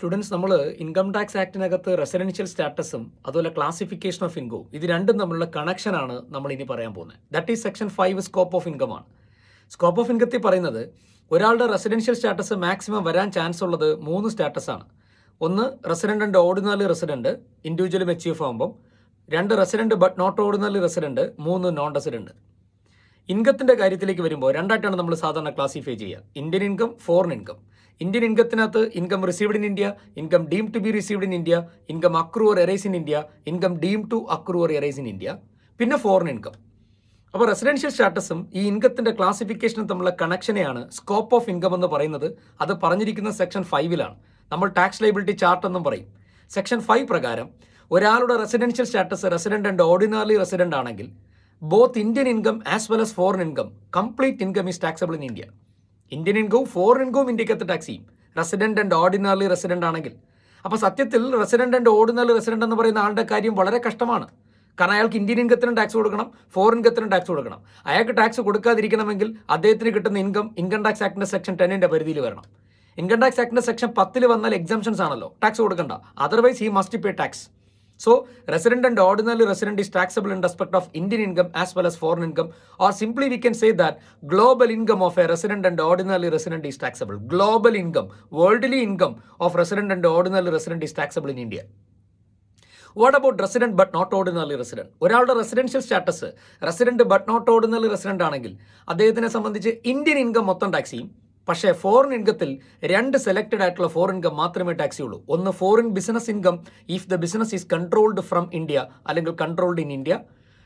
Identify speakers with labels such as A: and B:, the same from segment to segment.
A: Students നമ്മൾ income tax ആക്ടിനകത്ത് residential സ്റ്റാറ്റസും അതുപോലെ classification of income ഇത് രണ്ടും തമ്മിലുള്ള കണക്ഷനാണ് നമ്മൾ ഇനി പറയാൻ പോകുന്നത്. That is section 5 scope of income ആണ്. സ്കോപ്പ് ഓഫ് ഇൻകത്തിൽ പറയുന്നത് ഒരാളുടെ റെസിഡൻഷ്യൽ സ്റ്റാറ്റസ് മാക്സിമം വരാൻ ചാൻസ് ഉള്ളത് 3 സ്റ്റാറ്റസ് ആണ്. ഒന്ന് resident and ordinary resident individual മെച്ചീഫ് ആകുമ്പം, 2 resident but not ordinary resident, 3 non resident. ഇൻകത്തിന്റെ കാര്യത്തിലേക്ക് വരുമ്പോൾ രണ്ടായിട്ടാണ് നമ്മൾ സാധാരണ ക്ലാസിഫൈ ചെയ്യുക. Indian income, foreign income. Indian ഇൻകത്തിനകത്ത് income received in India, income deem to be received in India, income accrue or arise in India, income deem to accrue or arise in India, പിന്നെ foreign income. അപ്പോൾ residential സ്റ്റാറ്റസും ഈ ഇൻകത്തിന്റെ ക്ലാസിഫിക്കേഷനും തമ്മിലുള്ള കണക്ഷനെയാണ് scope of income എന്ന് പറയുന്നത്. അത് പറഞ്ഞിരിക്കുന്ന സെക്ഷൻ 5-ലാണ്. നമ്മൾ ടാക്സ് ലയബിലിറ്റി ചാർട്ട് എന്നും പറയും. സെക്ഷൻ 5 പ്രകാരം ഒരാളുടെ residential status resident and ordinary resident ആണെങ്കിൽ both Indian income as well as foreign income, complete income is taxable in India. Indian ഇൻകവും ഫോറിൻ ഇൻകവും ഇന്ത്യക്കകത്ത് ടാക്സ് ചെയ്യും റെസിഡന്റ് ആൻഡ് ഓർഡിനറി റെസിഡന്റ് ആണെങ്കിൽ. അപ്പോൾ സത്യത്തിൽ റെസിഡന്റ് ആൻഡ് ഓർഡിനറി റെസിഡന്റ് എന്ന് പറയുന്ന ആളുടെ കാര്യം വളരെ കഷ്ടമാണ്. കാരണം അയാൾക്ക് ഇന്ത്യൻ ഇൻകത്തിനും ടാക്സ് കൊടുക്കണം, ഫോറിൻ ഇൻകത്തിനും ടാക്സ് കൊടുക്കണം. അയാൾക്ക് ടാക്സ് കൊടുക്കാതിരിക്കണമെങ്കിൽ അദ്ദേഹത്തിന് കിട്ടുന്ന ഇൻകം ടാക്സ് ആക്ടിന്റെ സെക്ഷൻ 10 പരിധിയിൽ വരണം. ഇൻകം ടാക്സ് ആക്ടിന്റെ സെക്ഷൻ 10 വന്നാൽ എക്സംഷൻസ് ആണല്ലോ, ടാക്സ് കൊടുക്കണ്ട. Otherwise he must pay tax. So, resident and ordinary resident is taxable in respect of Indian income as well as foreign income, or simply we can say that global income of a resident and ordinary resident is taxable. Global income, worldly income of resident and ordinary resident is taxable in India. What about resident but not ordinary resident? ഒരാളുടെ residential status resident but not ordinary resident ആണെങ്കിൽ അദ്ദേഹത്തിനെ സംബന്ധിച്ച് Indian income മൊത്തം tax ചെയ്യും. പക്ഷേ foreign ഇൻകത്തിൽ 2 selected ആയിട്ടുള്ള foreign income മാത്രമേ ടാക്സ് ചെയ്യുള്ളൂ. ഒന്ന് foreign business income if the business is controlled from India അല്ലെങ്കിൽ controlled in India.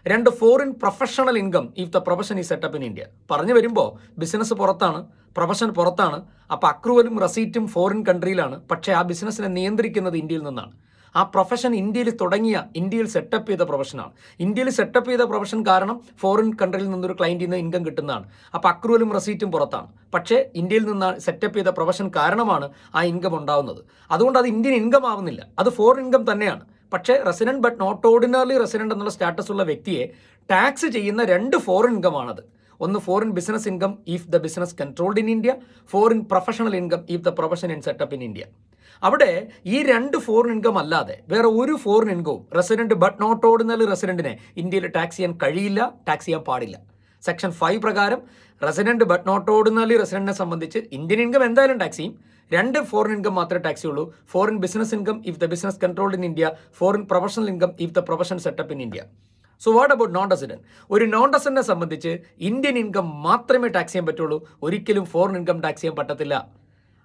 A: 2 foreign professional income if the profession is set up in India. പറഞ്ഞു വരുമ്പോൾ ബിസിനസ് പുറത്താണ്, പ്രൊഫഷൻ പുറത്താണ്. അപ്പോൾ അക്രൂവലും റെസീറ്റും ഫോറിൻ കൺട്രിയിലാണ്. പക്ഷേ ആ ബിസിനസ്സിനെ നിയന്ത്രിക്കുന്നത് ഇന്ത്യയിൽ നിന്നാണ്. ആ പ്രൊഫഷൻ ഇന്ത്യയിൽ തുടങ്ങിയ, ഇന്ത്യയിൽ സെറ്റപ്പ് ചെയ്ത പ്രൊഫഷനാണ്. ഇന്ത്യയിൽ സെറ്റപ്പ് ചെയ്ത പ്രൊഫഷൻ കാരണം ഫോറിൻ കൺട്രിയിൽ നിന്നൊരു ക്ലയൻറ്റിൽ നിന്ന് ഇൻകം കിട്ടുന്നതാണ്. അപ്പോൾ അക്രൂവലും റെസീറ്റും പുറത്താണ്. പക്ഷേ ഇന്ത്യയിൽ നിന്ന് സെറ്റപ്പ് ചെയ്ത പ്രൊഫഷൻ കാരണമാണ് ആ ഇൻകം ഉണ്ടാവുന്നത്. അതുകൊണ്ട് അത് ഇന്ത്യൻ ഇൻകം ആവുന്നില്ല, അത് ഫോറിൻ ഇൻകം തന്നെയാണ്. പക്ഷേ resident but not ordinary resident എന്നുള്ള സ്റ്റാറ്റസ് ഉള്ള വ്യക്തിയെ ടാക്സ് ചെയ്യുന്ന 2 ഫോറിൻ ഇൻകമാണത്. ഒന്ന് foreign business income if the business controlled in India, foreign professional income if the profession in set up in India. അവിടെ ഈ 2 ഫോറിൻ ഇൻകം അല്ലാതെ വേറെ ഒരു ഫോറിൻ ഇൻകവും റെസിഡന്റ് ബട്ട് നോട്ട് ഓർഡിനറി റെസിഡന്റിനെ ഇന്ത്യയിൽ ടാക്സ് ചെയ്യാൻ കഴിയില്ല, ടാക്സ് ചെയ്യാൻ പാടില്ല. സെക്ഷൻ 5 പ്രകാരം റെസിഡന്റ് ബട്ട് നോട്ട് ഓർഡിനറി റെസിഡന്റിനെ സംബന്ധിച്ച് ഇന്ത്യൻ ഇൻകം എന്തായാലും ടാക്സ് ചെയ്യും. 2 ഫോറിൻ ഇൻകം മാത്രമേ ടാക്സ് ചെയ്യുള്ളൂ. Foreign business income if the business controlled in India, foreign professional income if the profession setup in India. So what about non resident? ഒരു non റെസിഡന്റിനെ സംബന്ധിച്ച് Indian income മാത്രമേ tax ചെയ്യാൻ പറ്റുള്ളൂ, ഒരിക്കലും foreign income tax ചെയ്യാൻ പറ്റത്തില്ല.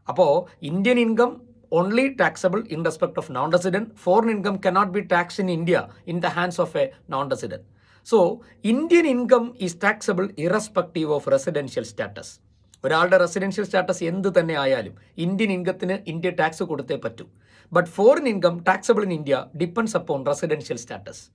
A: അപ്പോൾ Indian income only taxable in respect of non-resident. Foreign income cannot be taxed in India in the hands of a non-resident. So, Indian income is taxable irrespective of residential status. ഒരാളുടെ residential status എന്ത് തന്നെ ആയാലും Indian ഇൻകത്തിന് India tax കൊടുത്തേ പറ്റൂ. But foreign income taxable in India depends upon residential status.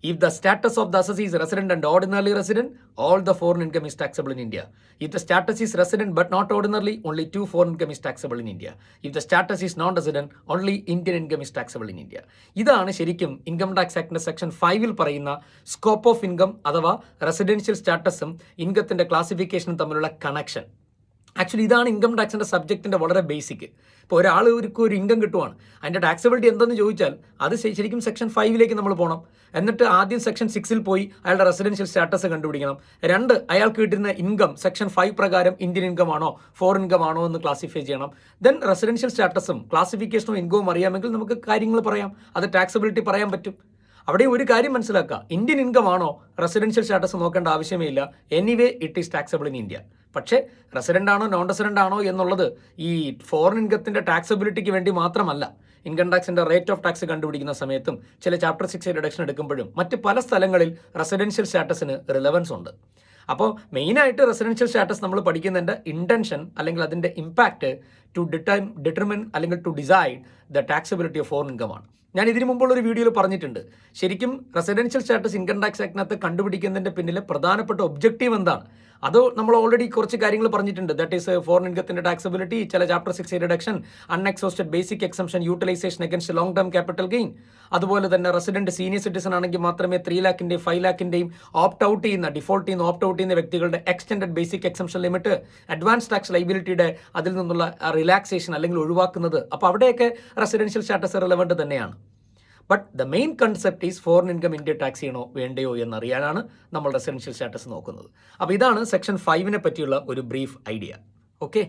A: If the status of the assessee is resident and ordinarily resident, all the foreign income is taxable in India. If the status is resident but not ordinarily, only 2 foreign income is taxable in India. If the status is non-resident, only Indian income is taxable in India. ഇതാണ് ശരിക്കും income tax ആക്ടിന്റെ section 5 പറയുന്ന scope of income അഥവാ residential സ്റ്റാറ്റസും ഇൻകത്തിന്റെ ക്ലാസിഫിക്കേഷനും തമ്മിലുള്ള connection. Actually ഇതാണ് income ടാക്സിൻ്റെ സബ്ജക്റ്റിൻ്റെ വളരെ basic. ഇപ്പോൾ ഒരാൾ ഒരു ഇൻകം കിട്ടുവാണ്, അതിൻ്റെ ടാക്സബിലിറ്റി എന്തെന്ന് ചോദിച്ചാൽ അത് ശരിക്കും സെക്ഷൻ 5 നമ്മൾ പോകണം. എന്നിട്ട് ആദ്യം സെക്ഷൻ 6 പോയി അയാളുടെ റെസിഡൻഷ്യൽ സ്റ്റാറ്റസ് കണ്ടുപിടിക്കണം. 2 അയാൾക്ക് കിട്ടുന്ന ഇൻകം സെക്ഷൻ 5 പ്രകാരം ഇന്ത്യൻ ഇൻകം ആണോ ഫോറിൻ ഇൻകം ആണോ എന്ന് ക്ലാസിഫൈ ചെയ്യണം. ദെൻ റെസിഡൻഷ്യൽ സ്റ്റാറ്റസും ക്ലാസിഫിക്കേഷനും ഇൻകവും അറിയാമെങ്കിൽ നമുക്ക് കാര്യങ്ങൾ പറയാം, അത് ടാക്സബിലിറ്റി പറയാൻ പറ്റും. അവിടെ ഒരു കാര്യം മനസ്സിലാക്കുക, ഇന്ത്യൻ ഇൻകം ആണോ റെസിഡൻഷ്യൽ സ്റ്റാറ്റസ് നോക്കേണ്ട ആവശ്യമേ ഇല്ല. Anyway it is taxable in India. പക്ഷേ റെസിഡന്റ് ആണോ നോൺ റെസിഡന്റ് ആണോ എന്നുള്ളത് ഈ ഫോറിൻ ഇൻകത്തിന്റെ ടാക്സബിലിറ്റിക്ക് വേണ്ടി മാത്രമല്ല. ഇൻകം ടാക്സിന്റെ റേറ്റ് ഓഫ് ടാക്സ് കണ്ടുപിടിക്കുന്ന സമയത്തും ചില ചാപ്റ്റർ 6 റിഡക്ഷൻ എടുക്കുമ്പോഴും മറ്റ് പല സ്ഥലങ്ങളിൽ റെസിഡൻഷ്യൽ സ്റ്റാറ്റസിന് റിലവൻസ് ഉണ്ട്. അപ്പോൾ മെയിനായിട്ട് റെസിഡൻഷ്യൽ സ്റ്റാറ്റസ് നമ്മൾ പഠിക്കുന്നതിൻ്റെ ഇൻറ്റൻഷൻ അല്ലെങ്കിൽ അതിൻ്റെ ഇമ്പാക്റ്റ് ടു ഡിറ്റർമിൻ അല്ലെങ്കിൽ to decide the taxability of foreign income ആണ്. ഞാൻ ഇതിനു മുമ്പുള്ള ഒരു വീഡിയോയിൽ പറഞ്ഞിട്ടുണ്ട്, ശരിക്കും റെസിഡൻഷ്യൽ സ്റ്റാറ്റസ് ഇൻകം ടാക്സ് ആക്ടിനകത്ത് കണ്ടുപിടിക്കുന്നതിൻ്റെ പിന്നിലെ പ്രധാനപ്പെട്ട ഒബ്ജക്റ്റീവ് എന്താണ്? അത് നമ്മൾ ഓൾറെഡി കുറച്ച് കാര്യങ്ങൾ പറഞ്ഞിട്ടുണ്ട്. ദാറ്റ് ഈസ് ഫോറിൻ ഇൻകത്തിന്റെ ടാക്സബിലിറ്റി, ചില chapter 6 reduction, unexhausted basic exemption, utilisation against long term capital gain. അതുപോലെ തന്നെ റെസിഡന്റ് സീനിയർ സിറ്റിസൺ ആണെങ്കിൽ മാത്രമേ 3 ലാഖിന്റെയും 5 ലാഖിന്റെയും ഓപ്റ്റ് ഔട്ട് ചെയ്യുന്ന, ഡിഫോൾട്ട് ചെയ്യുന്ന ഓപ്റ്റ് ഔട്ട് ചെയ്യുന്ന വ്യക്തികളുടെ extended basic exemption limit, advance tax ലൈബിലിറ്റിയുടെ അതിൽ നിന്നുള്ള റിലാക്സേഷൻ അല്ലെങ്കിൽ ഒഴിവാക്കുന്നത്. അപ്പോൾ അവിടെയൊക്കെ റെസിഡൻഷ്യൽ സ്റ്റാറ്റസ് റിലവന്റ് തന്നെയാണ്. But the main concept is foreign income India tax ചെയ്യണോ വേണ്ടയോ എന്നറിയാനാണ് നമ്മൾ റെസിഡൻഷ്യൽ സ്റ്റാറ്റസ് നോക്കുന്നത്. അപ്പോൾ ഇതാണ് സെക്ഷൻ 5 പറ്റിയുള്ള ഒരു ബ്രീഫ് ഐഡിയ. ഓക്കെ.